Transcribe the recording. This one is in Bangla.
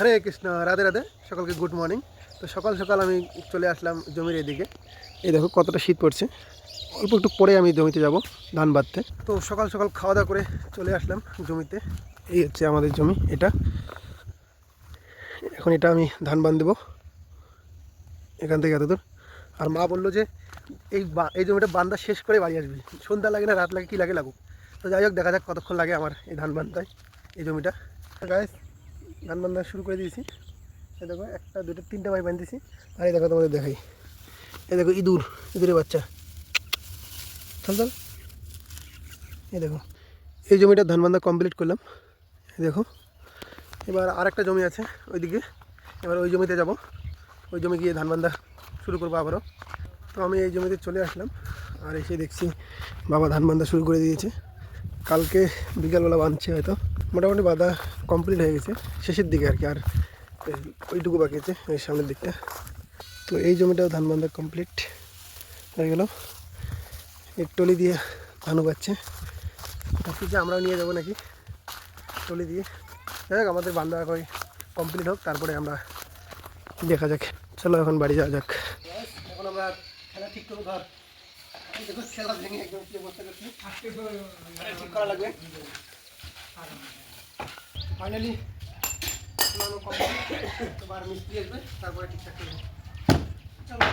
হরে কৃষ্ণ, রাধে রাধে। সকলকে গুড মর্নিং। তো সকাল সকাল আমি চলে আসলাম জমির এদিকে। এই দেখো কতটা শীত পড়ছে। অল্প একটু পরে আমি জমিতে যাব ধান বাঁধতে। তো সকাল সকাল খাওয়া দাওয়া করে চলে আসলাম জমিতে। এই হচ্ছে আমাদের জমি এটা। এখন এটা আমি ধান বাঁধ দেবো এখান থেকে এতদূর। আর মা বললো যে এই জমিটা বান্ধা শেষ করে বাড়ি আসবি, সন্ধ্যা লাগে না রাত লাগে কী লাগে লাগুক। তো যাই হোক, দেখা যাক কতক্ষণ লাগে আমার এই ধান বান্ধায় এই জমিটা। গাইস, ধান বান্ধা শুরু করে দিয়েছি। এই দেখো, একটা দুটো তিনটা পাই বাঁধতেছি। আর এই দেখো তোমাদের দেখাই, এই দেখো ইঁদুরের বাচ্চা। চল চল, এই দেখো এই জমিটা ধান বান্ধা কমপ্লিট করলাম। এই দেখো, এবার আরেকটা জমি আছে ওইদিকে। এবার ওই জমিতে যাব, ওই জমি গিয়ে ধান বান্ধা শুরু করবো আবারও। তো আমি এই জমিতে চলে আসলাম, আর এসে দেখছি বাবা ধান বান্ধা শুরু করে দিয়েছে। কালকে বিকালবেলা বাঁধছে হয়তো। মোটামুটি বাঁধা কমপ্লিট হয়ে গেছে, শেষের দিকে আর কি। আর ওইটুকু বাকি আছে এই সামনের দিকটা। তো এই জমিটাও ধান বান্ধা কমপ্লিট হয়ে গেল। এই টলি দিয়ে ধানও পাচ্ছে, ভাবছি আমরাও নিয়ে যাবো নাকি টলি দিয়ে। যাই হোক, আমাদের বান্ধা করে কমপ্লিট হোক, তারপরে আমরা দেখা যাক। চলো এখন বাড়ি যাওয়া যাক। এখন আমরা খেলা ঠিক করবো। ধর দেখো, খেলা ভেঙে একদম কি অবস্থা করছে, ঠিক করা লাগবে। ফাইনালি মিস্ত্রি আসবে, তারপরে ঠিকঠাক করবো। চলো।